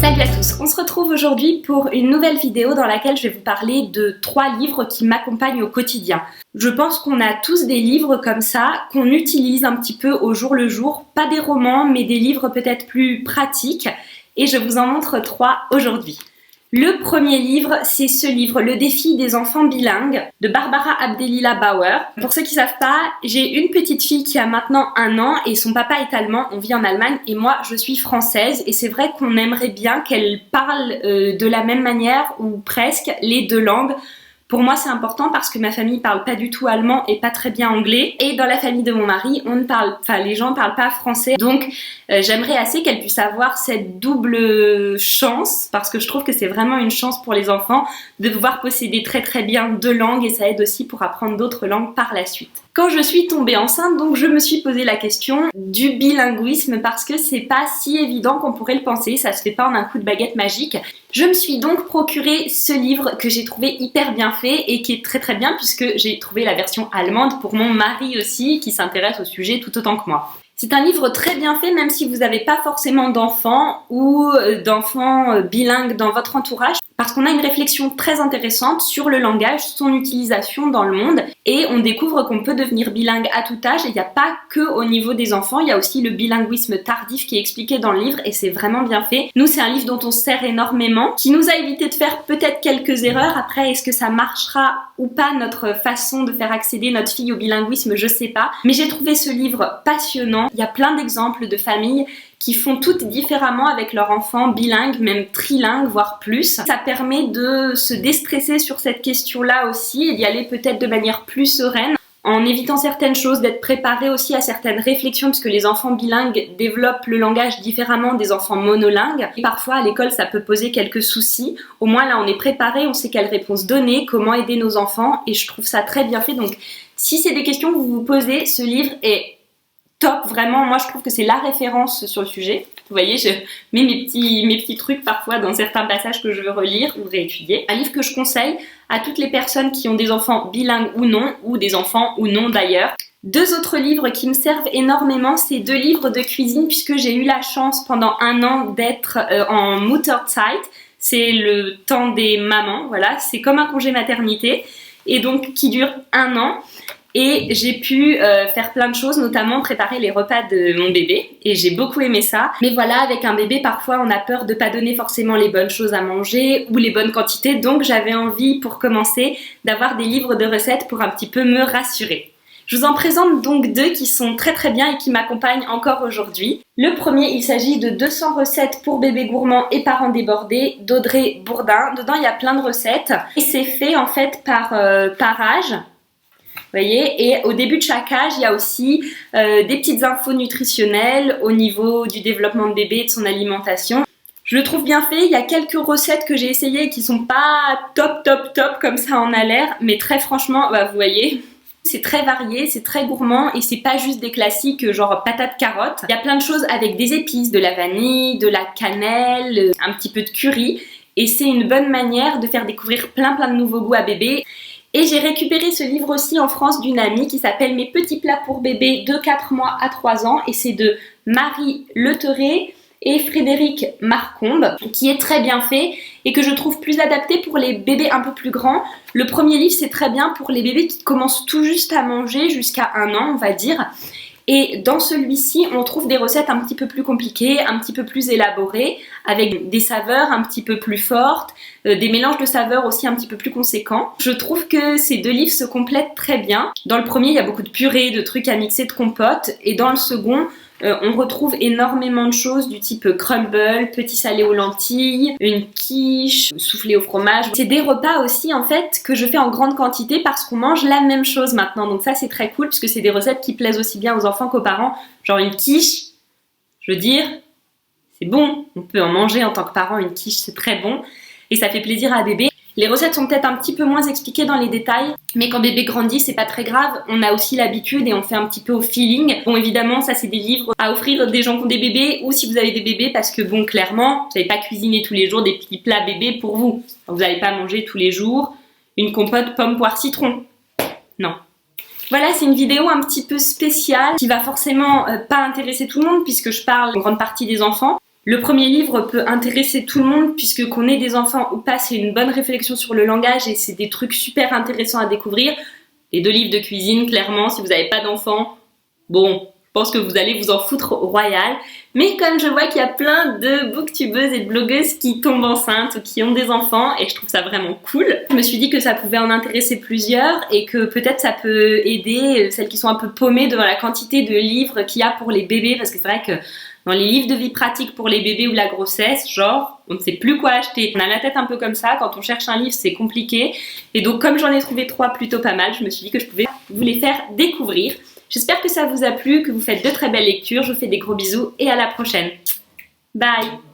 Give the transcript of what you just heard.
Salut à tous, on se retrouve aujourd'hui pour une nouvelle vidéo dans laquelle je vais vous parler de 3 livres qui m'accompagnent au quotidien. Je pense qu'on a tous des livres comme ça, qu'on utilise un petit peu au jour le jour, pas des romans, mais des livres peut-être plus pratiques, et je vous en montre 3 aujourd'hui. Le premier livre, c'est ce livre, Le défi des enfants bilingues, de Barbara Abdelila Bauer. Pour ceux qui savent pas, j'ai une petite fille qui a maintenant 1 an et son papa est allemand, on vit en Allemagne et moi je suis française et c'est vrai qu'on aimerait bien qu'elle parle de la même manière ou presque les 2 langues. Pour moi, c'est important parce que ma famille parle pas du tout allemand et pas très bien anglais. Et dans la famille de mon mari, les gens parlent pas français. Donc, j'aimerais assez qu'elle puisse avoir cette double chance parce que je trouve que c'est vraiment une chance pour les enfants de pouvoir posséder très très bien 2 langues et ça aide aussi pour apprendre d'autres langues par la suite. Quand je suis tombée enceinte, donc je me suis posé la question du bilinguisme parce que c'est pas si évident qu'on pourrait le penser, ça se fait pas en un coup de baguette magique. Je me suis donc procuré ce livre que j'ai trouvé hyper bien fait et qui est très très bien puisque j'ai trouvé la version allemande pour mon mari aussi qui s'intéresse au sujet tout autant que moi. C'est un livre très bien fait même si vous n'avez pas forcément d'enfants ou d'enfants bilingues dans votre entourage parce qu'on a une réflexion très intéressante sur le langage, son utilisation dans le monde et on découvre qu'on peut devenir bilingue à tout âge et il n'y a pas que au niveau des enfants, il y a aussi le bilinguisme tardif qui est expliqué dans le livre et c'est vraiment bien fait. Nous c'est un livre dont on se sert énormément, qui nous a évité de faire peut-être quelques erreurs. Après est-ce que ça marchera ou pas notre façon de faire accéder notre fille au bilinguisme, je sais pas. Mais j'ai trouvé ce livre passionnant, il y a plein d'exemples de familles qui font toutes différemment avec leurs enfants bilingues, même trilingues, voire plus. Ça permet de se déstresser sur cette question-là aussi et d'y aller peut-être de manière plus sereine, en évitant certaines choses, d'être préparé aussi à certaines réflexions, puisque les enfants bilingues développent le langage différemment des enfants monolingues. Et parfois, à l'école, ça peut poser quelques soucis. Au moins, là, on est préparé, on sait quelles réponses donner, comment aider nos enfants, et je trouve ça très bien fait. Donc, si c'est des questions que vous vous posez, ce livre est top, vraiment, moi je trouve que c'est la référence sur le sujet. Vous voyez, je mets mes petits trucs parfois dans certains passages que je veux relire ou réétudier. Un livre que je conseille à toutes les personnes qui ont des enfants bilingues ou des enfants ou non d'ailleurs. 2 autres livres qui me servent énormément, c'est 2 livres de cuisine puisque j'ai eu la chance pendant 1 an d'être en Mutterzeit. C'est le temps des mamans, voilà, c'est comme un congé maternité et donc qui dure 1 an. Et j'ai pu faire plein de choses, notamment préparer les repas de mon bébé. Et j'ai beaucoup aimé ça. Mais voilà, avec un bébé, parfois on a peur de pas donner forcément les bonnes choses à manger ou les bonnes quantités. Donc j'avais envie, pour commencer, d'avoir des livres de recettes pour un petit peu me rassurer. Je vous en présente donc 2 qui sont très très bien et qui m'accompagnent encore aujourd'hui. Le premier, il s'agit de 200 recettes pour bébés gourmands et parents débordés d'Audrey Bourdin. Dedans, il y a plein de recettes. Et c'est fait en fait par âge. Vous voyez, et au début de chaque âge, il y a aussi des petites infos nutritionnelles au niveau du développement de bébé et de son alimentation. Je le trouve bien fait, il y a quelques recettes que j'ai essayées qui sont pas top comme ça en a l'air, mais très franchement, bah, vous voyez, c'est très varié, c'est très gourmand et c'est pas juste des classiques genre patates carottes. Il y a plein de choses avec des épices, de la vanille, de la cannelle, un petit peu de curry et c'est une bonne manière de faire découvrir plein de nouveaux goûts à bébé. Et j'ai récupéré ce livre aussi en France d'une amie qui s'appelle Mes petits plats pour bébés de 4 mois à 3 ans et c'est de Marie Leterret et Frédéric Marcombe qui est très bien fait et que je trouve plus adapté pour les bébés un peu plus grands. Le premier livre c'est très bien pour les bébés qui commencent tout juste à manger jusqu'à 1 an on va dire. Et dans celui-ci, on trouve des recettes un petit peu plus compliquées, un petit peu plus élaborées, avec des saveurs un petit peu plus fortes, des mélanges de saveurs aussi un petit peu plus conséquents. Je trouve que ces 2 livres se complètent très bien. Dans le premier, il y a beaucoup de purées, de trucs à mixer, de compotes. Et dans le second, on retrouve énormément de choses du type crumble, petit salé aux lentilles, une quiche, soufflé au fromage. C'est des repas aussi en fait que je fais en grande quantité parce qu'on mange la même chose maintenant. Donc ça c'est très cool puisque c'est des recettes qui plaisent aussi bien aux enfants qu'aux parents. Genre une quiche, je veux dire, c'est bon. On peut en manger en tant que parent, une quiche c'est très bon et ça fait plaisir à bébé. Les recettes sont peut-être un petit peu moins expliquées dans les détails, mais quand bébé grandit, c'est pas très grave. On a aussi l'habitude et on fait un petit peu au feeling. Bon, évidemment, ça c'est des livres à offrir des gens qui ont des bébés ou si vous avez des bébés parce que bon, clairement, vous n'allez pas cuisiner tous les jours des petits plats bébés pour vous. Vous n'allez pas manger tous les jours une compote pomme, poire, citron. Non. Voilà, c'est une vidéo un petit peu spéciale qui va forcément pas intéresser tout le monde puisque je parle en grande partie des enfants. Le premier livre peut intéresser tout le monde puisque qu'on ait des enfants ou pas, c'est une bonne réflexion sur le langage et c'est des trucs super intéressants à découvrir. Les 2 livres de cuisine, clairement, si vous n'avez pas d'enfants, bon, je pense que vous allez vous en foutre au royal. Mais comme je vois qu'il y a plein de booktubeuses et de blogueuses qui tombent enceintes ou qui ont des enfants, et je trouve ça vraiment cool, je me suis dit que ça pouvait en intéresser plusieurs et que peut-être ça peut aider celles qui sont un peu paumées devant la quantité de livres qu'il y a pour les bébés, parce que c'est vrai que dans les livres de vie pratique pour les bébés ou la grossesse, genre, on ne sait plus quoi acheter. On a la tête un peu comme ça, quand on cherche un livre, c'est compliqué. Et donc, comme j'en ai trouvé 3 plutôt pas mal, je me suis dit que je pouvais vous les faire découvrir. J'espère que ça vous a plu, que vous faites de très belles lectures. Je vous fais des gros bisous et à la prochaine. Bye!